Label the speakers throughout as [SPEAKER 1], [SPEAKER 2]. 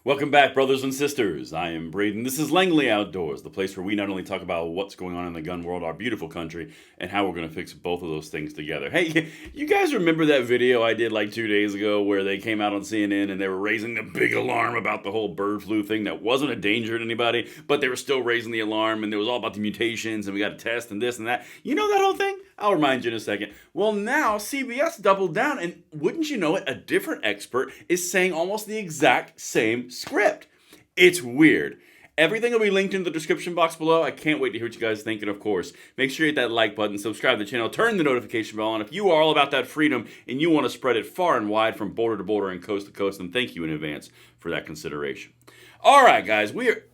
[SPEAKER 1] Welcome back, brothers and sisters. I am Braden. This is Langley Outdoors, the place where we not only talk about what's going on in the gun world, our beautiful country, and how we're going to fix both of those things together. Hey, you guys remember that video I did like 2 days ago where they came out on CNN and they were raising the big alarm about the whole bird flu thing that wasn't a danger to anybody, but they were still raising the alarm, and it was all about the mutations and we got to test and this and that. You know that whole thing? I'll remind you in a second. Well, now CBS doubled down, and wouldn't you know it, a different expert is saying almost the exact same script. It's weird. Everything will be linked in the description box below. I can't wait to hear what you guys think, and of course, make sure you hit that like button, subscribe to the channel, turn the notification bell on if you are all about that freedom and you want to spread it far and wide from border to border and coast to coast, then thank you in advance for that consideration. All right, guys, we're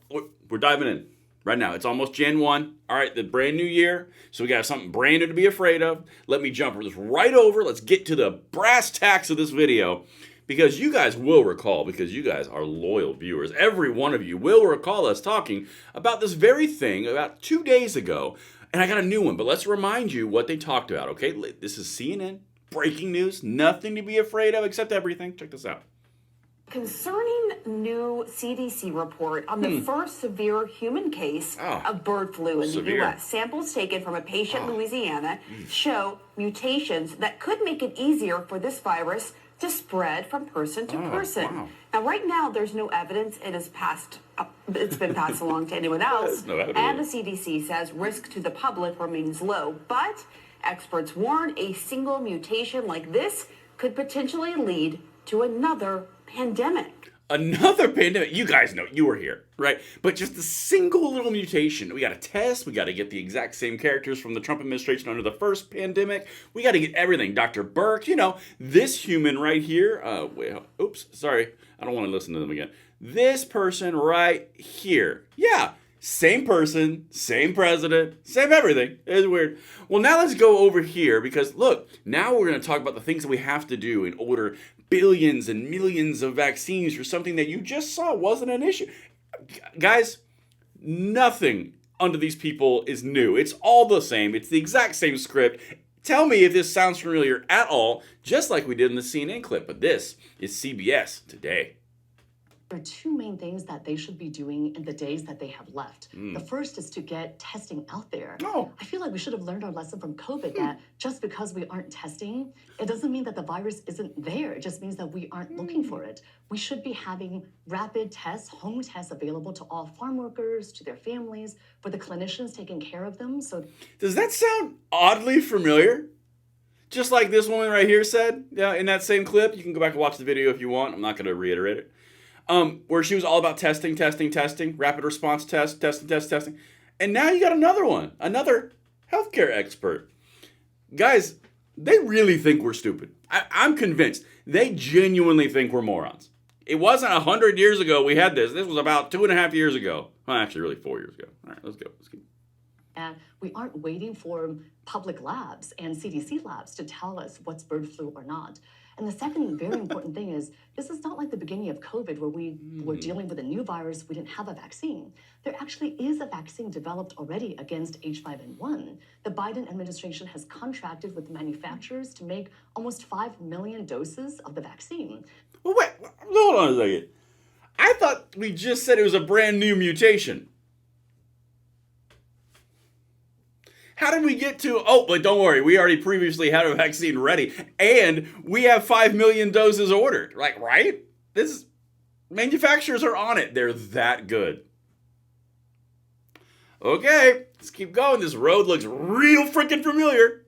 [SPEAKER 1] diving in. Right now, it's almost Gen 1. All right, the brand new year. So we got something brand new to be afraid of. Let me jump this right over. Let's get to the brass tacks of this video. Because you guys will recall, because you guys are loyal viewers, every one of you will recall us talking about this very thing about 2 days ago. And I got a new one, but let's remind you what they talked about, okay? This is CNN, breaking news, nothing to be afraid of except everything. Check this out.
[SPEAKER 2] Concerning new CDC report on the first severe human case of bird flu in the U.S. Samples taken from a patient in Louisiana show mutations that could make it easier for this virus to spread from person to person. Now, right now, there's no evidence it's been passed along to anyone else, and the CDC says risk to the public remains low. But experts warn a single mutation like this could potentially lead to another pandemic.
[SPEAKER 1] Another pandemic. You guys know, you were here, right? But just a single little mutation. We got to test. We got to get the exact same characters from the Trump administration under the first pandemic. We got to get everything. Dr. Burke, this human right here. Oops, sorry. I don't want to listen to them again. This person right here. Yeah. Same person, same president, same everything. It's weird. Well, now let's go over here because, look, now we're going to talk about the things that we have to do in order billions and millions of vaccines for something that you just saw wasn't an issue. Guys, nothing under these people is new. It's all the same. It's the exact same script. Tell me if this sounds familiar at all, just like we did in the CNN clip. But this is CBS Today.
[SPEAKER 3] There are two main things that they should be doing in the days that they have left. The first is to get testing out there. I feel like we should have learned our lesson from COVID that just because we aren't testing, it doesn't mean that the virus isn't there. It just means that we aren't looking for it. We should be having rapid tests, home tests available to all farm workers, to their families, for the clinicians taking care of them. So,
[SPEAKER 1] does that sound oddly familiar? Just like this woman right here said, in that same clip. You can go back and watch the video if you want. I'm not going to reiterate it. Where she was all about testing, rapid response testing. And now you got another one, another healthcare expert. Guys, they really think we're stupid. I'm convinced. They genuinely think we're morons. It wasn't 100 years ago we had this. This was about 2.5 years ago. Well, actually, really 4 years ago. All right, let's go.
[SPEAKER 3] And we aren't waiting for public labs and CDC labs to tell us what's bird flu or not. And the second very important thing is, this is not like the beginning of COVID where we were dealing with a new virus, we didn't have a vaccine. There actually is a vaccine developed already against H5N1. The Biden administration has contracted with the manufacturers to make almost 5 million doses of the vaccine.
[SPEAKER 1] Well, wait, hold on a second. I thought we just said it was a brand new mutation. How did we get to, but don't worry, we already previously had a vaccine ready, and we have 5 million doses ordered, right? Manufacturers are on it. They're that good. Okay, let's keep going. This road looks real freaking familiar.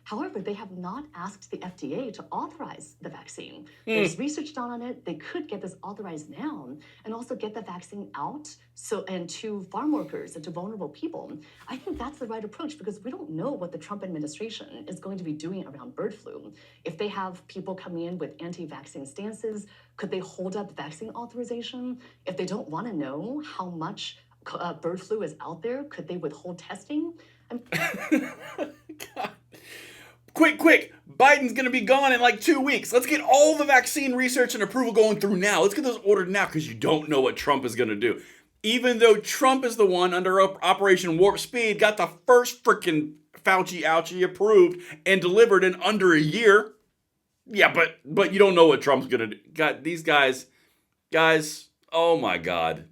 [SPEAKER 3] However, they have not asked the FDA to authorize the vaccine. There's research done on it. They could get this authorized now and also get the vaccine out and to farm workers and to vulnerable people. I think that's the right approach because we don't know what the Trump administration is going to be doing around bird flu. If they have people coming in with anti-vaccine stances, could they hold up vaccine authorization? If they don't want to know how much bird flu is out there, could they withhold testing?
[SPEAKER 1] God. Quick, Biden's going to be gone in like 2 weeks. Let's get all the vaccine research and approval going through now. Let's get those ordered now because you don't know what Trump is going to do. Even though Trump is the one under Operation Warp Speed, got the first freaking Fauci ouchie approved and delivered in under a year. Yeah, but you don't know what Trump's going to do. God, these guys, Oh my God.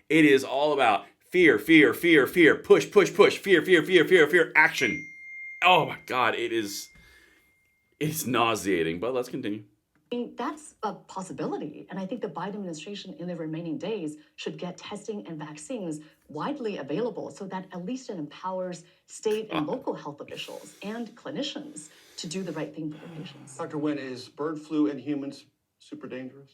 [SPEAKER 1] It is all about fear, fear, fear, fear, push, push, push, fear, fear, fear, fear, fear, action. Oh my God, it's nauseating, but let's continue.
[SPEAKER 3] I mean, that's a possibility. And I think the Biden administration in the remaining days should get testing and vaccines widely available so that at least it empowers state and local health officials and clinicians to do the right thing for their patients.
[SPEAKER 4] Dr. Nguyen, is bird flu in humans super dangerous?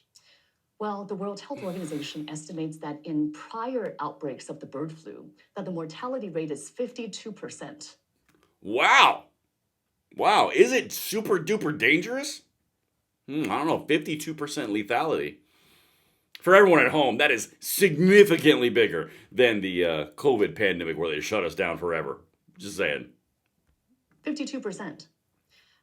[SPEAKER 3] Well, the World Health Organization estimates that in prior outbreaks of the bird flu, that the mortality rate is 52%.
[SPEAKER 1] Wow. Wow. Is it super duper dangerous? I don't know. 52% lethality. For everyone at home, that is significantly bigger than the COVID pandemic where they shut us down forever. Just saying.
[SPEAKER 3] 52%.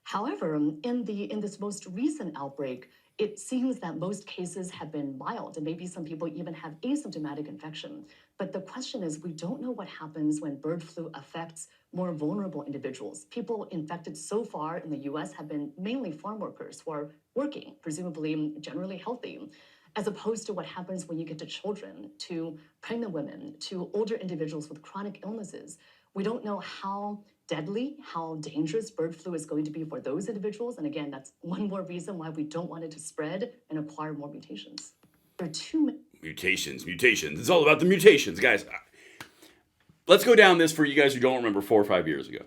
[SPEAKER 3] However, in this most recent outbreak, it seems that most cases have been mild, and maybe some people even have asymptomatic infection. But the question is, we don't know what happens when bird flu affects more vulnerable individuals. People infected so far in the US have been mainly farm workers who are working, presumably generally healthy, as opposed to what happens when you get to children, to pregnant women, to older individuals with chronic illnesses. We don't know how deadly, how dangerous bird flu is going to be for those individuals. And again, that's one more reason why we don't want it to spread and acquire more mutations. There are too
[SPEAKER 1] Mutations. It's all about the mutations, guys. Let's go down this for you guys who don't remember 4 or 5 years ago.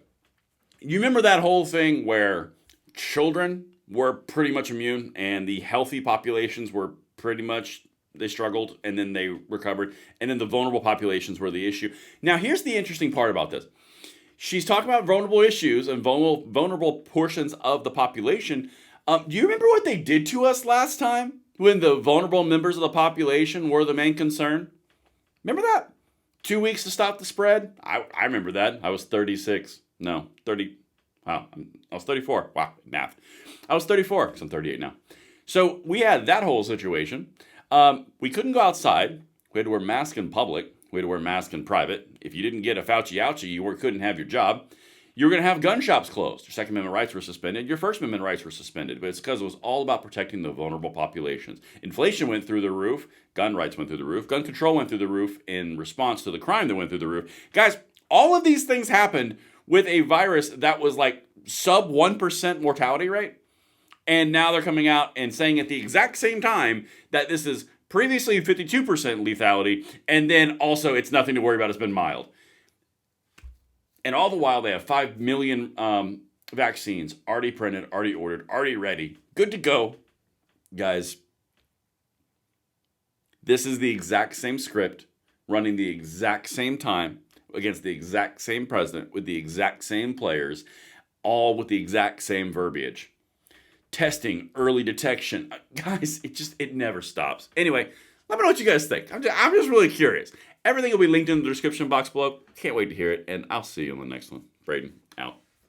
[SPEAKER 1] You remember that whole thing where children were pretty much immune and the healthy populations were pretty much, they struggled and then they recovered. And then the vulnerable populations were the issue. Now, here's the interesting part about this. She's talking about vulnerable issues and vulnerable portions of the population. Do you remember what they did to us last time when the vulnerable members of the population were the main concern? Remember that? 2 weeks to stop the spread? I remember that. I was 36. No, 30. Wow, I was 34. Wow, math. I was 34 because I'm 38 now. So we had that whole situation. We couldn't go outside. We had to wear masks in public. We had to wear masks in private. If you didn't get a Fauci ouchie, you couldn't have your job. You were going to have gun shops closed. Your Second Amendment rights were suspended. Your First Amendment rights were suspended. But it's because it was all about protecting the vulnerable populations. Inflation went through the roof. Gun rights went through the roof. Gun control went through the roof in response to the crime that went through the roof. Guys, all of these things happened with a virus that was like sub 1% mortality rate. And now they're coming out and saying at the exact same time that this is previously 52% lethality, and then also it's nothing to worry about, it's been mild. And all the while they have 5 million vaccines already printed, already ordered, already ready, good to go. Guys, this is the exact same script, running the exact same time, against the exact same president, with the exact same players, all with the exact same verbiage. Testing, early detection. Guys, it never stops. Anyway, let me know what you guys think. I'm just really curious. Everything will be linked in the description box below. Can't wait to hear it, and I'll see you on the next one. Braden, out.